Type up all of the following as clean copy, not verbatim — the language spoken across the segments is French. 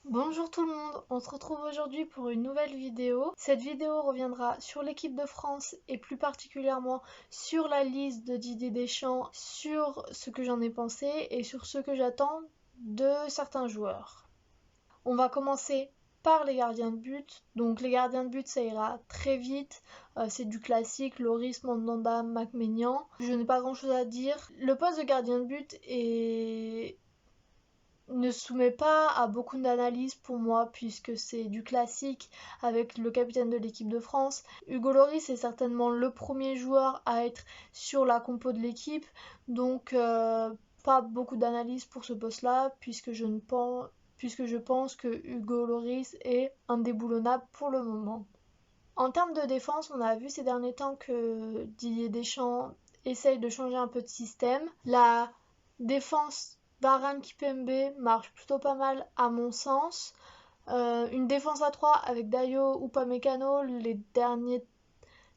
Bonjour tout le monde, on se retrouve aujourd'hui pour une nouvelle vidéo. Cette vidéo reviendra sur l'équipe de France et plus particulièrement sur la liste de Didier Deschamps, sur ce que j'en ai pensé et sur ce que j'attends de certains joueurs. On va commencer par les gardiens de but. Donc les gardiens de but ça ira très vite, c'est du classique, Loris, Mandanda, Mac-Maignan. Je n'ai pas grand chose à dire. Le poste de gardien de but ne soumet pas à beaucoup d'analyses pour moi puisque c'est du classique avec le capitaine de l'équipe de France. Hugo Lloris est certainement le premier joueur à être sur la compo de l'équipe, donc pas beaucoup d'analyses pour ce poste-là puisque je pense que Hugo Lloris est indéboulonnable pour le moment. En termes de défense, on a vu ces derniers temps que Didier Deschamps essaye de changer un peu de système. La défense Varane-Kipembe marche plutôt pas mal à mon sens. Une défense à 3 avec Dayo ou Upamecano, les derniers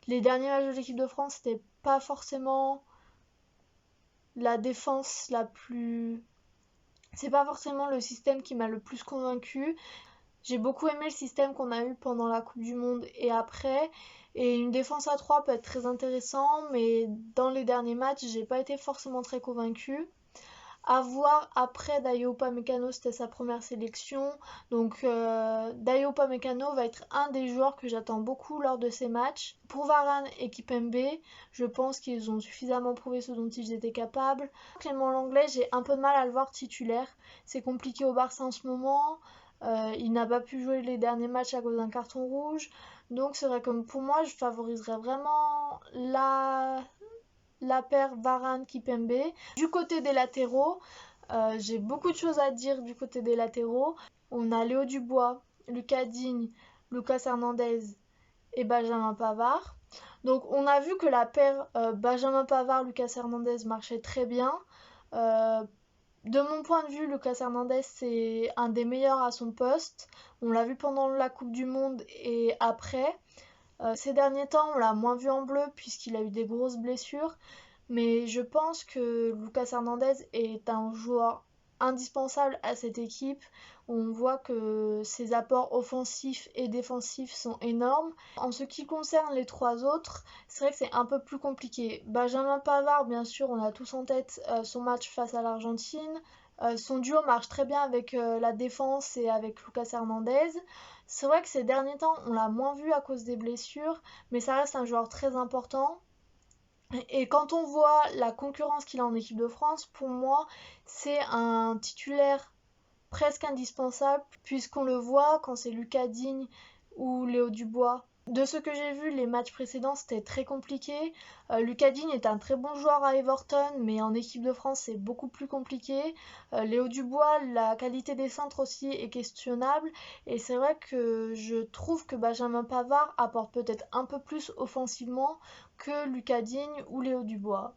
matchs de l'équipe de France, c'était pas forcément la défense la plus... C'est pas forcément le système qui m'a le plus convaincu. J'ai beaucoup aimé le système qu'on a eu pendant la Coupe du Monde et après. Et une défense à 3 peut être très intéressant, mais dans les derniers matchs, j'ai pas été forcément très convaincue. À voir après, Dayo Upamecano, c'était sa première sélection. Donc Dayo Upamecano va être un des joueurs que j'attends beaucoup lors de ces matchs. Pour Varane et Kipembe, je pense qu'ils ont suffisamment prouvé ce dont ils étaient capables. Clément Lenglet, j'ai un peu de mal à le voir titulaire. C'est compliqué au Barça en ce moment. Il n'a pas pu jouer les derniers matchs à cause d'un carton rouge. Donc c'est vrai que pour moi, je favoriserais vraiment la paire Varane-Kipembe. Du côté des latéraux, j'ai beaucoup de choses à dire du côté des latéraux. On a Léo Dubois, Lucas Digne, Lucas Hernandez et Benjamin Pavard. Donc on a vu que la paire Benjamin Pavard-Lucas Hernandez marchait très bien. Euh, de mon point de vue, Lucas Hernandez c'est un des meilleurs à son poste. On l'a vu pendant la Coupe du Monde et après. Ces derniers temps, on l'a moins vu en bleu puisqu'il a eu des grosses blessures. Mais je pense que Lucas Hernandez est un joueur indispensable à cette équipe. On voit que ses apports offensifs et défensifs sont énormes. En ce qui concerne les trois autres, c'est vrai que c'est un peu plus compliqué. Benjamin Pavard, bien sûr, on a tous en tête son match face à l'Argentine. Son duo marche très bien avec la défense et avec Lucas Hernandez. C'est vrai que ces derniers temps, on l'a moins vu à cause des blessures, mais ça reste un joueur très important. Et quand on voit la concurrence qu'il a en équipe de France, pour moi, c'est un titulaire presque indispensable, puisqu'on le voit quand c'est Lucas Digne ou Léo Dubois. De ce que j'ai vu, les matchs précédents, c'était très compliqué. Lucas Digne est un très bon joueur à Everton, mais en équipe de France, c'est beaucoup plus compliqué. Léo Dubois, la qualité des centres aussi est questionnable. Et c'est vrai que je trouve que Benjamin Pavard apporte peut-être un peu plus offensivement que Lucas Digne ou Léo Dubois.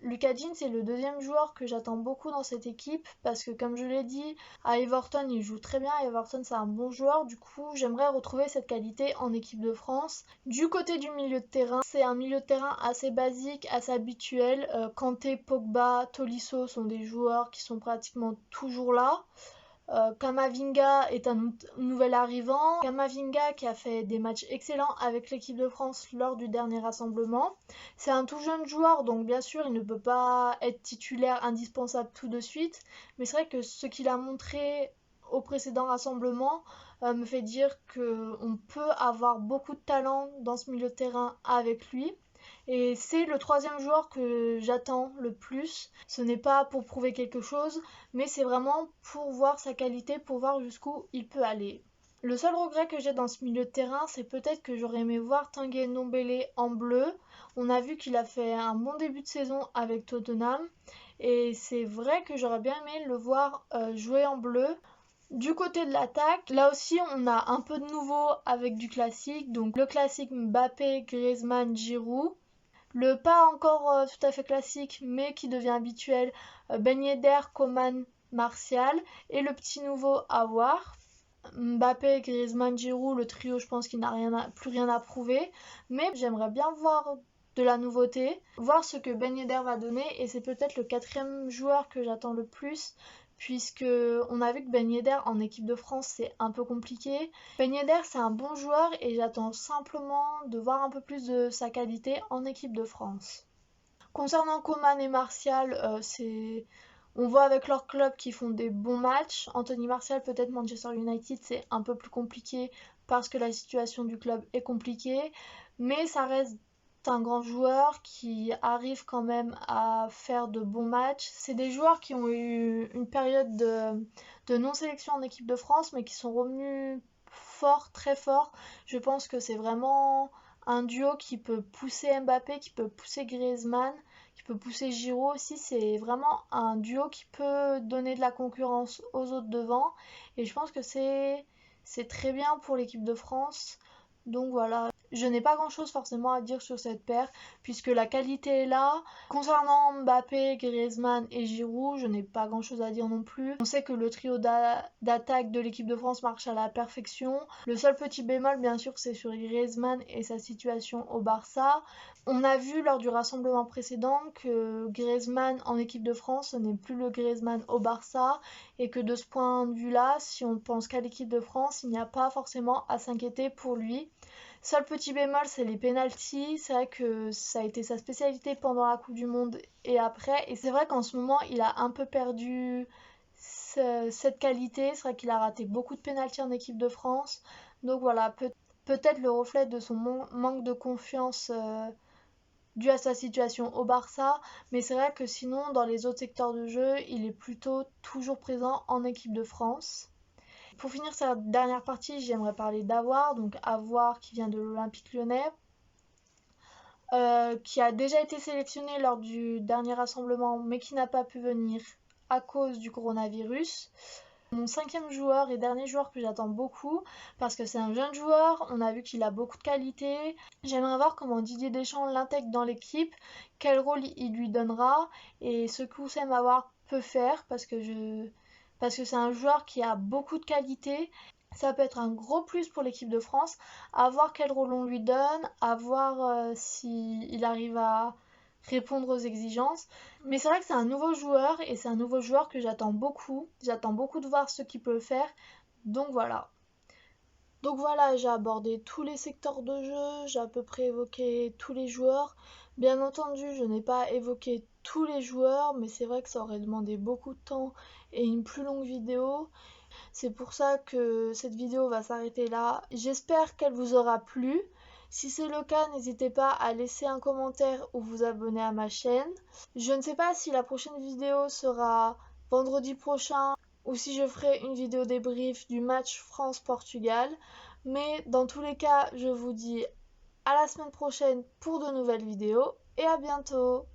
Lucas Digne, c'est le deuxième joueur que j'attends beaucoup dans cette équipe parce que, comme je l'ai dit, à Everton, il joue très bien. Everton, c'est un bon joueur. Du coup, j'aimerais retrouver cette qualité en équipe de France. Du côté du milieu de terrain, c'est un milieu de terrain assez basique, assez habituel. Kanté, Pogba, Tolisso sont des joueurs qui sont pratiquement toujours là. Kamavinga est un nouvel arrivant. Kamavinga qui a fait des matchs excellents avec l'équipe de France lors du dernier rassemblement. C'est un tout jeune joueur, donc bien sûr il ne peut pas être titulaire indispensable tout de suite. Mais c'est vrai que ce qu'il a montré au précédent rassemblement me fait dire qu'on peut avoir beaucoup de talent dans ce milieu de terrain avec lui. Et c'est le troisième joueur que j'attends le plus. Ce n'est pas pour prouver quelque chose, mais c'est vraiment pour voir sa qualité, pour voir jusqu'où il peut aller. Le seul regret que j'ai dans ce milieu de terrain, c'est peut-être que j'aurais aimé voir Tanguy Ndombele en bleu. On a vu qu'il a fait un bon début de saison avec Tottenham. Et c'est vrai que j'aurais bien aimé le voir jouer en bleu. Du côté de l'attaque, là aussi on a un peu de nouveau avec du classique. Donc le classique Mbappé, Griezmann, Giroud. Le pas encore tout à fait classique, mais qui devient habituel, Ben Yedder, Coman, Martial. Et le petit nouveau à voir. Mbappé, Griezmann, Giroud, le trio, je pense qu'il n'a plus rien à prouver. Mais j'aimerais bien voir de la nouveauté, voir ce que Ben Yedder va donner. Et c'est peut-être le quatrième joueur que j'attends le plus, puisque on a vu que Ben Yedder en équipe de France c'est un peu compliqué. Ben Yedder c'est un bon joueur et j'attends simplement de voir un peu plus de sa qualité en équipe de France. Concernant Coman et Martial, on voit avec leur club qu'ils font des bons matchs. Anthony Martial, peut-être Manchester United, c'est un peu plus compliqué parce que la situation du club est compliquée, mais ça reste un grand joueur qui arrive quand même à faire de bons matchs. C'est des joueurs qui ont eu une période de non-sélection en équipe de France, mais qui sont revenus fort, très fort. Je pense que c'est vraiment un duo qui peut pousser Mbappé, qui peut pousser Griezmann, qui peut pousser Giroud aussi. C'est vraiment un duo qui peut donner de la concurrence aux autres devant. Et je pense que c'est très bien pour l'équipe de France. Donc voilà, je n'ai pas grand chose forcément à dire sur cette paire puisque la qualité est là. Concernant Mbappé, Griezmann et Giroud, je n'ai pas grand chose à dire non plus. On sait que le trio d'attaque de l'équipe de France marche à la perfection. Le seul petit bémol bien sûr c'est sur Griezmann et sa situation au Barça. On a vu lors du rassemblement précédent que Griezmann en équipe de France ce n'est plus le Griezmann au Barça et que de ce point de vue là, si on pense qu'à l'équipe de France, il n'y a pas forcément à s'inquiéter pour lui. Seul petit bémol, c'est les pénaltys. C'est vrai que ça a été sa spécialité pendant la Coupe du Monde et après. Et c'est vrai qu'en ce moment, il a un peu perdu cette qualité. C'est vrai qu'il a raté beaucoup de pénaltys en équipe de France. Donc voilà, peut-être le reflet de son manque de confiance dû à sa situation au Barça. Mais c'est vrai que sinon, dans les autres secteurs de jeu, il est plutôt toujours présent en équipe de France. Pour finir cette dernière partie, j'aimerais parler d'Aouar, donc Aouar qui vient de l'Olympique Lyonnais, qui a déjà été sélectionné lors du dernier rassemblement mais qui n'a pas pu venir à cause du coronavirus. Mon cinquième joueur et dernier joueur que j'attends beaucoup parce que c'est un jeune joueur, on a vu qu'il a beaucoup de qualité. J'aimerais voir comment Didier Deschamps l'intègre dans l'équipe, quel rôle il lui donnera et ce que Houssem Aouar peut faire parce que c'est un joueur qui a beaucoup de qualité. Ça peut être un gros plus pour l'équipe de France, à voir quel rôle on lui donne, à voir s'il arrive à répondre aux exigences. Mais c'est vrai que c'est un nouveau joueur et c'est un nouveau joueur que j'attends beaucoup. J'attends beaucoup de voir ce qu'il peut faire. Donc voilà. Donc voilà, j'ai abordé tous les secteurs de jeu, j'ai à peu près évoqué tous les joueurs. Bien entendu, je n'ai pas évoqué tous les joueurs, mais c'est vrai que ça aurait demandé beaucoup de temps et une plus longue vidéo. C'est pour ça que cette vidéo va s'arrêter là. J'espère qu'elle vous aura plu. Si c'est le cas, n'hésitez pas à laisser un commentaire ou vous abonner à ma chaîne. Je ne sais pas si la prochaine vidéo sera vendredi prochain ou si je ferai une vidéo débrief du match France-Portugal. Mais dans tous les cas, je vous dis à la semaine prochaine pour de nouvelles vidéos et à bientôt.